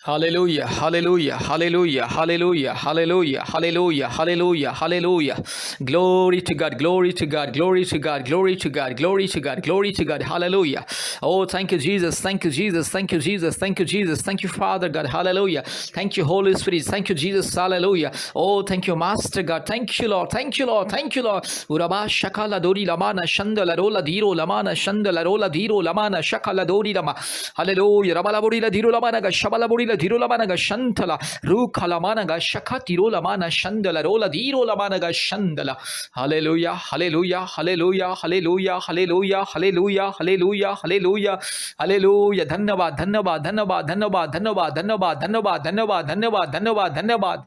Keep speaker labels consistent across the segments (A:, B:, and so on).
A: Hallelujah, hallelujah, hallelujah, hallelujah, hallelujah, hallelujah, hallelujah, hallelujah. Glory to God, glory to God, glory to God, glory to God, glory to God, glory to God. Hallelujah. Oh, thank you, Jesus. Thank you, Jesus. Thank you, Jesus. Thank you, Jesus. Thank you, Father God. Hallelujah. Thank you, Holy Spirit. Thank you, Jesus. Hallelujah. Oh, thank you, Master God. Thank you, Lord. Thank you, Lord. Thank you, Lord. Uraba shakala dori lamana shandala rola diro lamana shandala rola diro lamana shakala dori lama. Hallelujah. Rabala bori la diro lamana ga shabala bori la diro lamana ga shantala ru kalamana ga shakati ro lamana shandala rola diro lamana ga shandala. Hallelujah. Hallelujah. Hallelujah. Hallelujah. Hallelujah. Hallelujah. Hallelujah. Hallelujah. Hallelujah. धन्यवाद धन्यवाद धन्यवाद धन्यवाद धन्यवाद धन्यवाद धन्यवाद धन्यवाद धन्यवाद धन्यवाद धन्यवाद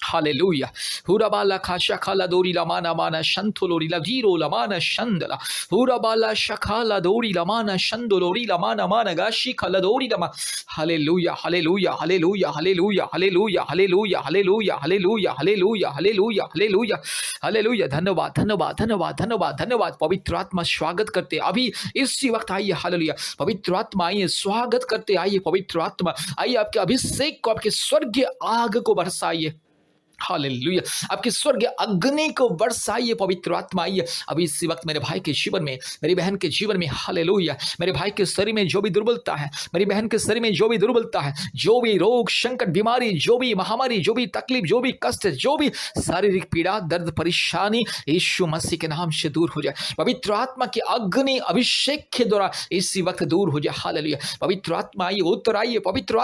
A: Hallelujah. Hurabala kashakala dori lamana mana shantolori la viro lamana shandala. Hurabala shakala dori lamana shandolori lamana mana gashi kala dori lama. Hallelujah. Hallelujah. Hallelujah. Hallelujah. Hallelujah. Hallelujah. Hallelujah. Hallelujah. Hallelujah. Hallelujah. Hallelujah. Hallelujah. धन्यवाद धन्यवाद धन्यवाद धन्यवाद धन्यवाद पवित्र आत्मा स्वागत करते अभी इसी वक्त आइए हालेलुया पवित्र आत्मा आइए स्वागत करते आइए पवित्र आत्मा आइए आपके अभिषेक को आपके स्वर्गीय आग को बरसाइए हालेलुया आपकी स्वर्गीय अग्नि को बरसाइए पवित्र आत्मा आइए अभी इसी वक्त मेरे भाई के जीवन में मेरी बहन के जीवन में हालेलुया मेरे भाई के शरीर में जो भी दुर्बलता है मेरी बहन के शरीर में जो भी दुर्बलता है जो भी रोग संकट बीमारी जो भी महामारी जो भी तकलीफ जो भी कष्ट जो भी शारीरिक पीड़ा दर्द परेशानी यीशु मसीह के नाम से दूर हो जाए पवित्र आत्मा की अग्नि अभिषेक के द्वारा इसी वक्त दूर हो जाए हालेलुया पवित्र आत्मा आइए उत्तर आइए पवित्र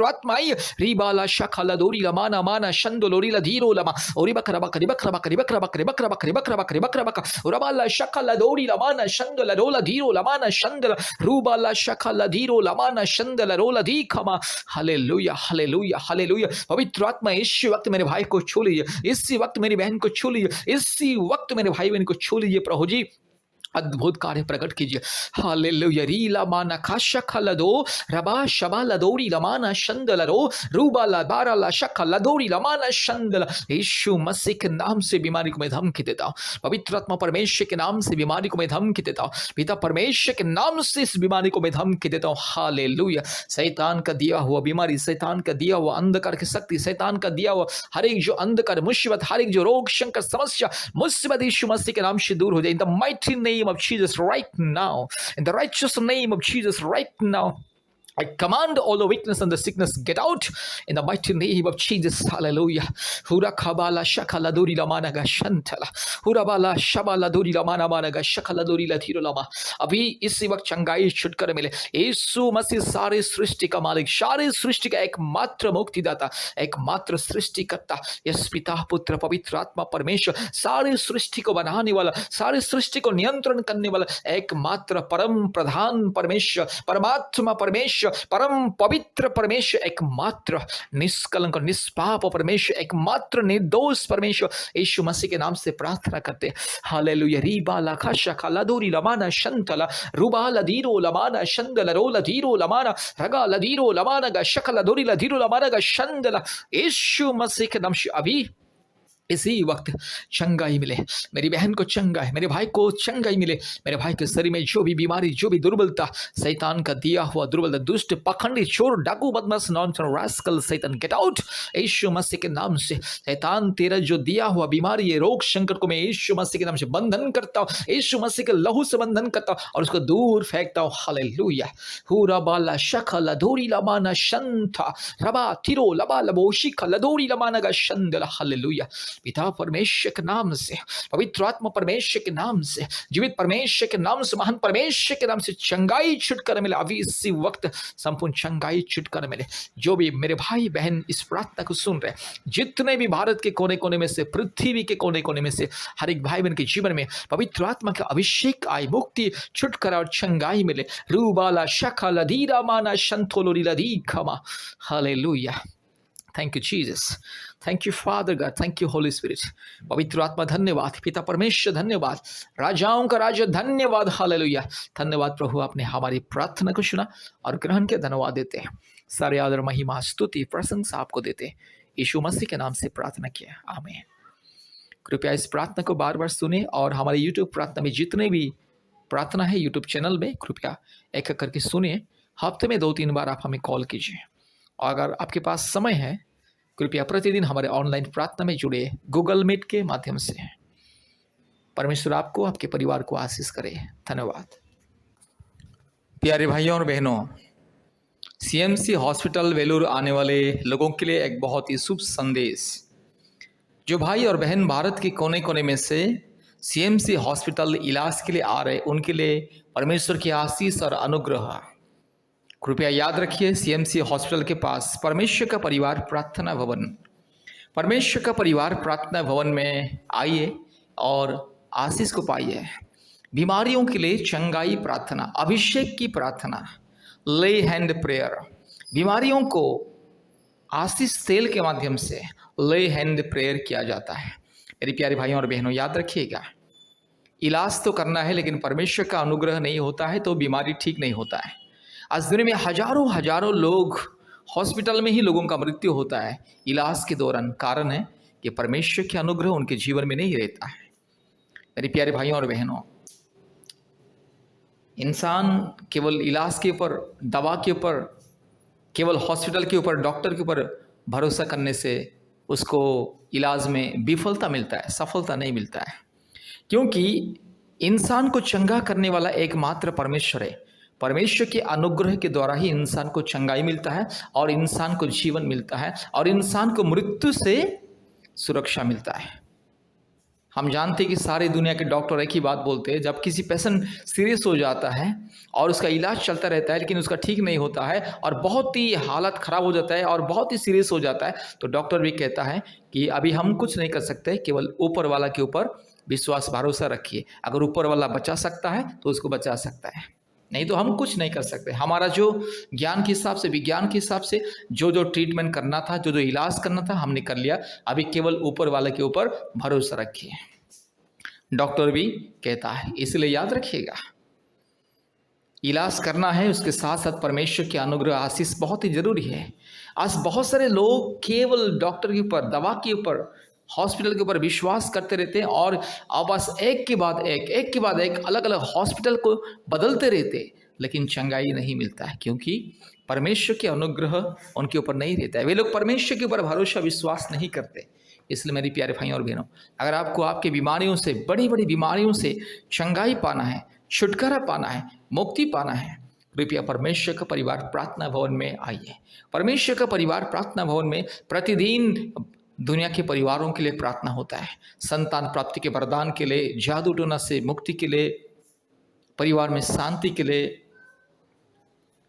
A: आत्मा आइए रिबाला शखला दोरी लमाना माना शंदो Lorila diro lama oribakraba karibakraba karibakraba karibakraba karibakraba karibakraba urabala shakala dori lamana shandala rola diro lamana shandala rubala shakala diro lamana shandala rola dikama hallelujah hallelujah hallelujah पवित्र आत्मा इसी वक्त मेरे भाई को छू लीजिए इसी वक्त मेरी बहन को छू लीजिए इसी वक्त मेरे भाई बहन को छू लीजिए प्रभु जी अद्भुत कार्य प्रकट कीजिए हालेलुया रीला माना खाशा खलदो रबा शबा लदोरी लमाना शंदलरो रूबा लबारा ला शका लदोरी लमाना शंदल यीशु मसीह के नाम से बीमारी को मैं धमकी देता हूँ पवित्र आत्मा परमेश्वर के नाम से बीमारी को मैं धमकी देता हूँ पिता परमेश्वर के नाम से इस बीमारी को मैं धमकी देता हूँ हालेलुया शैतान का दिया हुआ बीमारी शैतान का दिया हुआ अंधकार की शक्ति शैतान का दिया हुआ हर एक जो अंधकार मुसीबत हर एक जो रोग शंकर समस्या मुसीबत यीशु मसीह के नाम से दूर हो जाए in the mighty name of Jesus right now, in the righteous name of Jesus right now. I command all the weakness and the sickness get out in the mighty name of Jesus. Hallelujah. Hura kabala shakala dori lamana ga shantala. Hura bala shabala dori lamana mana ga shakala dori la thiro lama. अभी इसी वक्त चंगाई छुटकारा मिले यीशु मसीह सारे सृष्टि का मालिक सारे सृष्टि का एकमात्र मुक्तिदाता एकमात्र सृष्टिकर्ता यस पिता पुत्र पवित्र आत्मा परमेश्वर सारे सृष्टि को बनाने वाला सारे सृष्टि को नियंत्रण करने वाला एकमात्र परम प्रधान परमेश्वर परमात्मा परमेश्वर परम पवित्र परमेश्वर एकमात्र निष्कलंक निष्पाप परमेश्वर एकमात्र निर्दोष परमेश्वर यीशु मसीह के नाम से प्रार्थना करते हालेलुया रीबा लाखा शका लदोरी लमाना शंतला रुबा लदीरो लमाना शंदला रो लदीरो लमाना रगा लदीरो लमाना गा शका लदोरी लदीरो लमाना गा शंदला यीशु मसीह के नाम से अभी इसी वक्त चंगाई मिले मेरी बहन को चंगाई मेरे भाई को चंगाई मिले मेरे भाई के शरीर में जो भी बीमारी जो भी दुर्बलता शैतान का दिया हुआ दुर्बलता दुष्ट पखंडी चोर डाकू बदमाश नॉनसेंस रास्कल शैतान गेट आउट यीशु मसीह के नाम से शैतान तेरा जो दिया हुआ बीमारी है रोग संकट को मैं यीशु मसीह के नाम से बंधन करता हूँ यीशु मसीह के लहू से बंधन करता हूँ और उसको दूर फेंकता हूँ हालेलुया हुरा बाला शखा लदोरी लमाना शंथा रबा तिरो लबा लबोशी लदोरी लमाना का शंदला हालेलुया पिता परमेश्वर के नाम से पवित्र आत्मा परमेश्वर के नाम से जीवित परमेश्वर के नाम से महान परमेश्वर के नाम से चंगाई छुटकारा मिले अभी इसी वक्त संपूर्ण चंगाई छुटकारा मिले जो भी मेरे भाई बहन इस प्रार्थना को सुन रहे जितने भी भारत के कोने कोने में से पृथ्वी के कोने कोने में से हर एक भाई बहन के जीवन में पवित्र आत्मा का अभिषेक आए मुक्ति छुटकारा और चंगाई मिले रूबाला शखा लदीरा माना शंथोलोरी लदी खमा hallelujah thank you Jesus thank you father God thank you Holi spirit पवित्र आत्मा धन्यवाद पिता परमेश्वर धन्यवाद राजाओं का राजा धन्यवाद हालेलुया धन्यवाद प्रभु आपने हमारी प्रार्थना को सुना और ग्रहण के धन्यवाद देते हैं सारे आदर महिमा स्तुति प्रशंसा आपको देते हैं यीशु मसीह के नाम से प्रार्थना किया आमीन कृपया इस प्रार्थना को बार बार सुने और हमारे यूट्यूब प्रार्थना में जितने भी प्रार्थना है यूट्यूब चैनल में कृपया एक एक करके सुनिए हफ्ते में 2-3 बार आप हमें कॉल कीजिए और अगर आपके पास समय है, कृपया प्रतिदिन हमारे ऑनलाइन प्रार्थना में जुड़े गूगल मीट के माध्यम से। परमेश्वर आपको, आपके परिवार को आशीष करे। धन्यवाद। प्यारे भाइयों और बहनों, सीएमसी हॉस्पिटल वेलूर आने वाले लोगों के लिए एक बहुत ही शुभ संदेश। जो भाई और बहन भारत के कोने कोने में से सीएमसी हॉस्पिटल इलाज के लिए आ रहे, उनके लिए परमेश्वर की आशीष और अनुग्रह। कृपया याद रखिए, सीएमसी हॉस्पिटल के पास परमेश्वर का परिवार प्रार्थना भवन, परमेश्वर का परिवार प्रार्थना भवन में आइए और आशीष को पाइए। बीमारियों के लिए चंगाई प्रार्थना, अभिषेक की प्रार्थना, ले हैंड प्रेयर, बीमारियों को आशीष तेल के माध्यम से ले हैंड प्रेयर किया जाता है। मेरे प्यारे भाइयों और बहनों, याद रखिएगा, इलाज तो करना है, लेकिन परमेश्वर का अनुग्रह नहीं होता है तो बीमारी ठीक नहीं होता है। आज दुनिया में हजारों हजारों लोग हॉस्पिटल में ही लोगों का मृत्यु होता है इलाज के दौरान। कारण है कि परमेश्वर के अनुग्रह उनके जीवन में नहीं रहता है। मेरे प्यारे भाइयों और बहनों, इंसान केवल इलाज के ऊपर, दवा के ऊपर, केवल हॉस्पिटल के ऊपर, डॉक्टर के ऊपर भरोसा करने से उसको इलाज में विफलता मिलता है, सफलता नहीं मिलता है। क्योंकि इंसान को चंगा करने वाला एकमात्र परमेश्वर है। परमेश्वर के अनुग्रह के द्वारा ही इंसान को चंगाई मिलता है और इंसान को जीवन मिलता है और इंसान को मृत्यु से सुरक्षा मिलता है। हम जानते हैं कि सारी दुनिया के डॉक्टर एक ही बात बोलते हैं, जब किसी पेशेंट सीरियस हो जाता है और उसका इलाज चलता रहता है लेकिन उसका ठीक नहीं होता है और बहुत ही हालत ख़राब हो जाता है और बहुत ही सीरियस हो जाता है, तो डॉक्टर भी कहता है कि अभी हम कुछ नहीं कर सकते, केवल ऊपर वाला के ऊपर विश्वास भरोसा रखिए। अगर ऊपर वाला बचा सकता है तो उसको बचा सकता है, नहीं तो हम कुछ नहीं कर सकते। हमारा जो ज्ञान के हिसाब से, विज्ञान के हिसाब से जो जो ट्रीटमेंट करना था, जो जो इलाज करना था, हमने कर लिया। अभी केवल ऊपर वाले के ऊपर भरोसा रखिए, डॉक्टर भी कहता है। इसलिए याद रखिएगा, इलाज करना है, उसके साथ साथ परमेश्वर के अनुग्रह आशीष बहुत ही जरूरी है। आज बहुत सारे लोग केवल डॉक्टर के ऊपर, दवा के ऊपर, हॉस्पिटल के ऊपर विश्वास करते रहते हैं और अब बस एक के बाद एक अलग अलग हॉस्पिटल को बदलते रहते, लेकिन चंगाई नहीं मिलता है, क्योंकि परमेश्वर के अनुग्रह उनके ऊपर नहीं रहता है। वे लोग परमेश्वर के ऊपर भरोसा विश्वास नहीं करते। इसलिए मेरी प्यारे भाइयों और बहनों, अगर आपको आपकी बीमारियों से, बड़ी बड़ी बीमारियों से चंगाई पाना है, छुटकारा पाना है, मुक्ति पाना है, कृपया परमेश्वर का परिवार प्रार्थना भवन में आइए। परमेश्वर का परिवार प्रार्थना भवन में प्रतिदिन दुनिया के परिवारों के लिए प्रार्थना होता है। संतान प्राप्ति के वरदान के लिए, जादू टोना से मुक्ति के लिए, परिवार में शांति के लिए,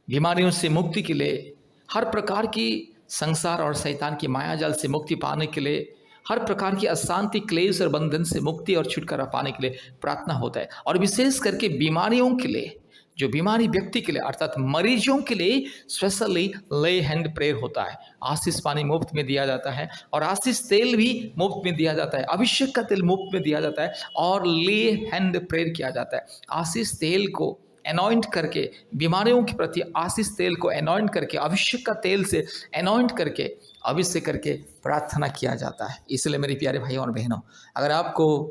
A: बीमारियों से मुक्ति के लिए, हर प्रकार की संसार और शैतान की मायाजाल से मुक्ति पाने के लिए, हर प्रकार की अशांति, क्लेश और बंधन से मुक्ति और छुटकारा पाने के लिए प्रार्थना होता है। और विशेष करके बीमारियों के लिए, जो बीमारी व्यक्ति के लिए अर्थात मरीजों के लिए स्पेशली ले हैंड प्रेयर होता है। आशीष पानी मुफ्त में दिया जाता है और आशीष तेल भी मुफ्त में दिया जाता है, अभिषेक का तेल मुफ्त में दिया जाता है और ले हैंड प्रेयर किया जाता है। आशीष तेल को एनॉइंट करके, बीमारियों के प्रति आशीष तेल को एनॉइंट करके, अभिषेक का तेल से एनॉइंट करके, अभिषेक करके प्रार्थना किया जाता है। इसलिए मेरे प्यारे भाइयों और बहनों, अगर आपको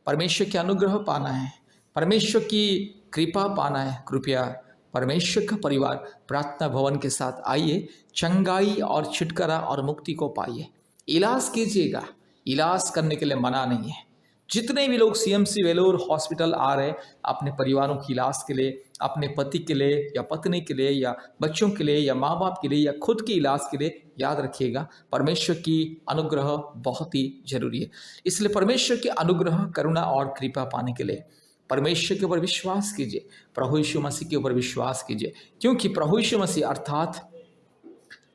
A: परमेश्वर के अनुग्रह पाना है, परमेश्वर की कृपा पाना है, कृपया परमेश्वर का परिवार प्रार्थना भवन के साथ आइए, चंगाई और छुटकारा और मुक्ति को पाइए। इलाज कीजिएगा, इलाज करने के लिए मना नहीं है। जितने भी लोग सीएमसी वेलूर हॉस्पिटल आ रहे अपने परिवारों के इलाज के लिए, अपने पति के लिए या पत्नी के लिए या बच्चों के लिए या माँ बाप के लिए या खुद के इलाज के लिए, याद रखिएगा परमेश्वर की अनुग्रह बहुत ही जरूरी है। इसलिए परमेश्वर के अनुग्रह, करुणा और कृपा पाने के लिए परमेश्वर के ऊपर विश्वास कीजिए, प्रभु यीशु मसीह के ऊपर विश्वास कीजिए, क्योंकि प्रभु यीशु मसीह अर्थात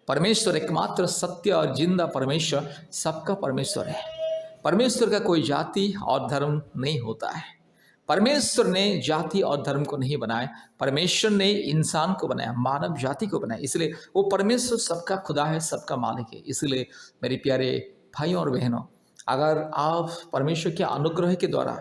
A: परमेश्वर एकमात्र सत्य और जिंदा परमेश्वर सबका परमेश्वर है। परमेश्वर का कोई जाति और धर्म नहीं होता है। परमेश्वर ने जाति और धर्म को नहीं बनाया, परमेश्वर ने इंसान को बनाया, मानव जाति को बनाया। इसलिए वो परमेश्वर सबका खुदा है, सबका मालिक है। इसलिए मेरे प्यारे भाइयों और बहनों, अगर आप परमेश्वर के अनुग्रह के द्वारा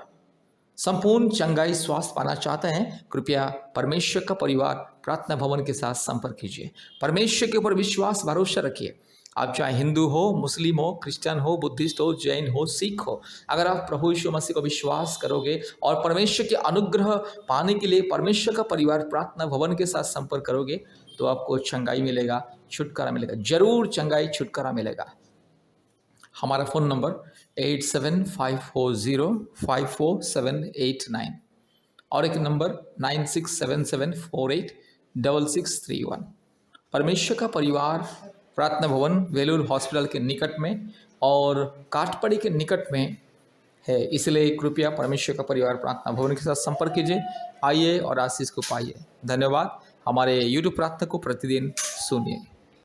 A: संपूर्ण चंगाई स्वास्थ्य पाना चाहते हैं, कृपया परमेश्वर का परिवार प्रार्थना भवन के साथ संपर्क कीजिए। परमेश्वर के ऊपर विश्वास भरोसा रखिए। आप चाहे हिंदू हो, मुस्लिम हो, क्रिश्चियन हो, बुद्धिस्ट हो, जैन हो, सिख हो, अगर आप प्रभु यीशु मसीह को विश्वास करोगे और परमेश्वर के अनुग्रह पाने के लिए परमेश्वर का परिवार प्रार्थना भवन के साथ संपर्क करोगे, तो आपको चंगाई मिलेगा, छुटकारा मिलेगा, जरूर चंगाई छुटकारा मिलेगा। हमारा फ़ोन नंबर 8754054789 और एक नंबर 9677486631। परमेश्वर का परिवार प्रार्थना भवन वेलूर हॉस्पिटल के निकट में और काठपड़ी के निकट में है, इसलिए कृपया परमेश्वर का परिवार प्रार्थना भवन के साथ संपर्क कीजिए। आइए और आशीष को पाइए। धन्यवाद। हमारे यूट्यूब प्रार्थना को प्रतिदिन सुनिए।